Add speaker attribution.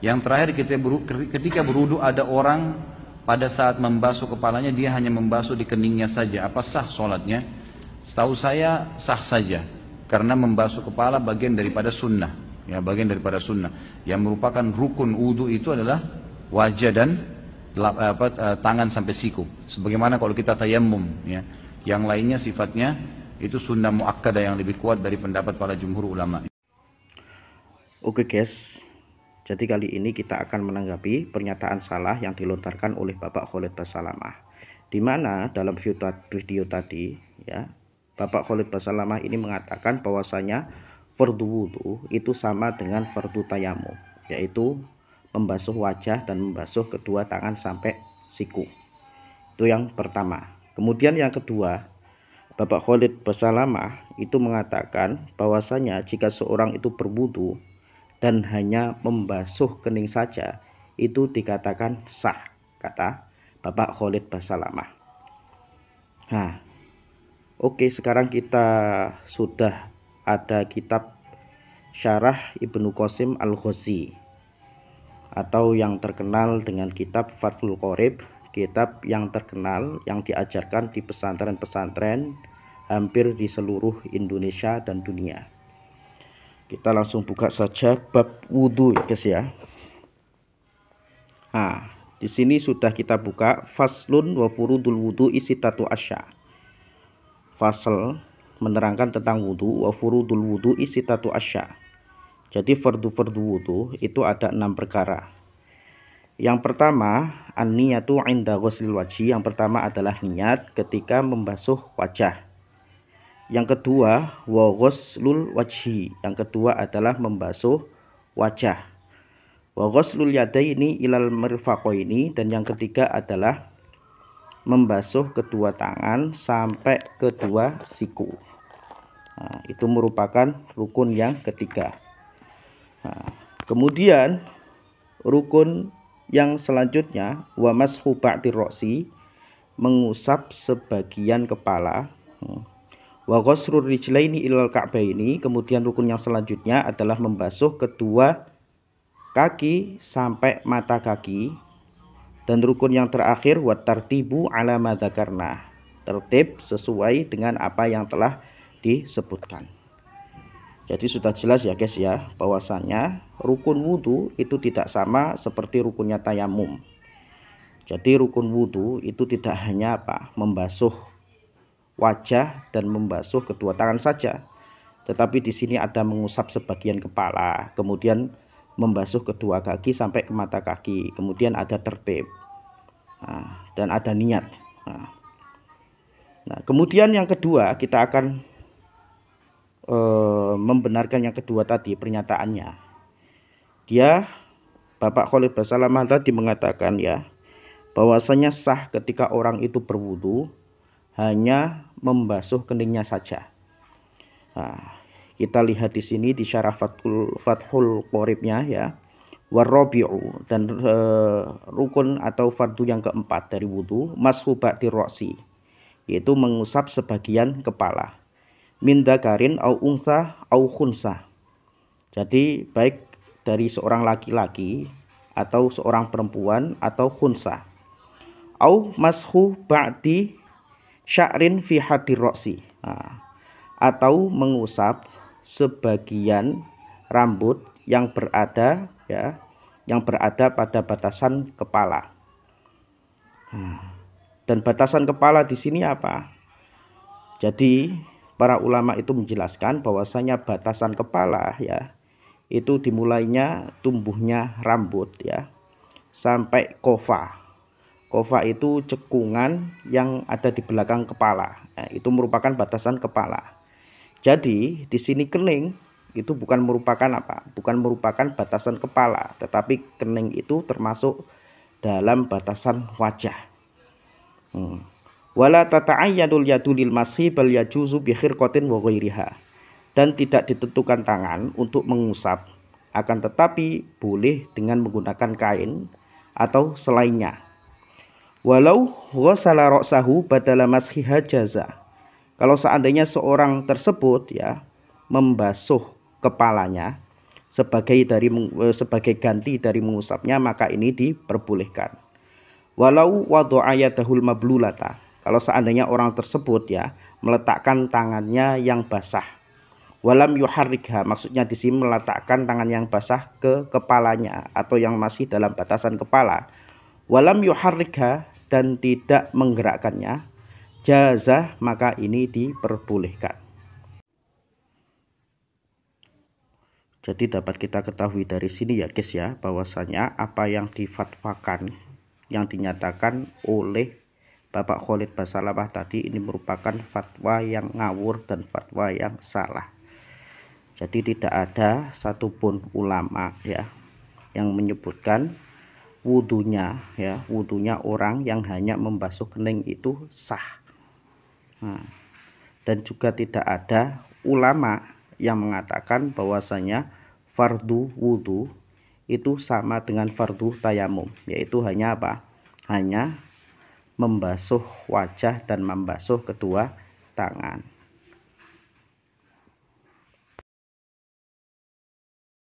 Speaker 1: Yang terakhir ketika berwudu ada orang pada saat membasuh kepalanya dia hanya membasuh di keningnya saja. Apa sah sholatnya? Setahu saya sah saja, karena membasuh kepala bagian daripada sunnah, ya bagian daripada sunnah. Yang merupakan rukun wudu itu adalah wajah dan tangan sampai siku. Sebagaimana kalau kita tayammum, ya. Yang lainnya sifatnya itu sunnah muakkadah yang lebih kuat dari pendapat para jumhur ulama.
Speaker 2: Oke guys, jadi kali ini kita akan menanggapi pernyataan salah yang dilontarkan oleh Bapak Khalid Basalamah, di mana dalam video tadi ya Bapak Khalid Basalamah ini mengatakan bahwasanya fardu wudu itu sama dengan fardu tayamum, yaitu membasuh wajah dan membasuh kedua tangan sampai siku. Itu yang pertama. Kemudian yang kedua, Bapak Khalid Basalamah itu mengatakan bahwasanya jika seorang itu berwudu dan hanya membasuh kening saja, itu dikatakan sah, kata Bapak Khalid Basalamah. Nah, oke, sekarang kita sudah ada kitab Syarah Ibnu Qasim Al-Ghazi, atau yang terkenal dengan kitab Fathul Qorib, kitab yang terkenal yang diajarkan di pesantren-pesantren hampir di seluruh Indonesia dan dunia. Kita langsung buka saja bab wudhu ya guys ya. Nah, di sini sudah kita buka faslun wa furudul wudhu isitatu asya. Fasal menerangkan tentang wudhu, wa furudul wudhu isitatu asya. Jadi fardu-fardu wudhu itu ada 6 perkara. Yang pertama, an-niyatu 'inda ghuslil wajhi. Yang pertama adalah niat ketika membasuh wajah. Yang kedua, wa ghuslul wajhi. Yang kedua adalah membasuh wajah. Wa ghuslul yadaini ilal mirfaqaini. Dan yang ketiga adalah membasuh kedua tangan sampai kedua siku. Nah, itu merupakan rukun yang ketiga. Nah, kemudian rukun yang selanjutnya, wa mashu ba'dir ra'si, mengusap sebagian kepala. Wa ghusrur rijlaini ilal ka'baini. Kemudian rukun yang selanjutnya adalah membasuh kedua kaki sampai mata kaki. Dan rukun yang terakhir, wa tartibu ala ma dzakarna, tertib sesuai dengan apa yang telah disebutkan. Jadi sudah jelas ya guys ya, bahwasannya rukun wudhu itu tidak sama seperti rukunnya tayamum. Jadi rukun wudhu itu tidak hanya membasuh wajah dan membasuh kedua tangan saja, tetapi di sini ada mengusap sebagian kepala, kemudian membasuh kedua kaki sampai ke mata kaki, kemudian ada tertib, dan ada niat. Nah, kemudian yang kedua kita akan membenarkan yang kedua tadi pernyataannya. Dia Bapak Khalid Basalamah tadi mengatakan ya, bahwasanya sah ketika orang itu berwudu hanya membasuh keningnya saja. Nah, kita lihat di sini di syarah Fathul Qoribnya ya, warabi'u, dan rukun atau fardu yang keempat dari wudu, mashu ba'dir ra'si, yaitu mengusap sebagian kepala. Min dzakarin au untha au khunsa. Jadi baik dari seorang laki-laki atau seorang perempuan atau khunsa. Au mashu ba'di sya'rin fi hadir ra'si. Atau mengusap sebagian rambut yang berada ya, yang berada pada batasan kepala. Dan batasan kepala di sini apa? Jadi para ulama itu menjelaskan bahwasanya batasan kepala ya itu dimulainya tumbuhnya rambut ya sampai kofa. Kofa itu cekungan yang ada di belakang kepala. Nah, itu merupakan batasan kepala. Jadi di sini kening itu bukan merupakan bukan merupakan batasan kepala, tetapi kening itu termasuk dalam batasan wajah. Wala tata'ayyadul yadu lil mashi bal yajuzu bi khirqatin wa ghairiha. Dan tidak ditentukan tangan untuk mengusap, akan tetapi boleh dengan menggunakan kain atau selainnya. Walau ghassala ra'sahu badala mashiha jaza. Kalau seandainya seorang tersebut ya membasuh kepalanya sebagai ganti dari mengusapnya, maka ini diperbolehkan. Walau wada'a yadahul mablulata, kalau seandainya orang tersebut ya meletakkan tangannya yang basah, walam yuharrikha, maksudnya di sini meletakkan tangan yang basah ke kepalanya atau yang masih dalam batasan kepala, walam yuharrikha, dan tidak menggerakkannya, jazah, maka ini diperbolehkan. Jadi dapat kita ketahui dari sini ya guys ya, bahwasanya apa yang difatwakan, yang dinyatakan oleh Bapak Khalid Basalamah tadi ini merupakan fatwa yang ngawur dan fatwa yang salah. Jadi tidak ada satupun ulama ya yang menyebutkan wudunya orang yang hanya membasuh kening itu sah. Nah, dan juga tidak ada ulama yang mengatakan bahwasanya fardu wudu itu sama dengan fardu tayamum, yaitu hanya apa? Hanya membasuh wajah dan membasuh kedua tangan.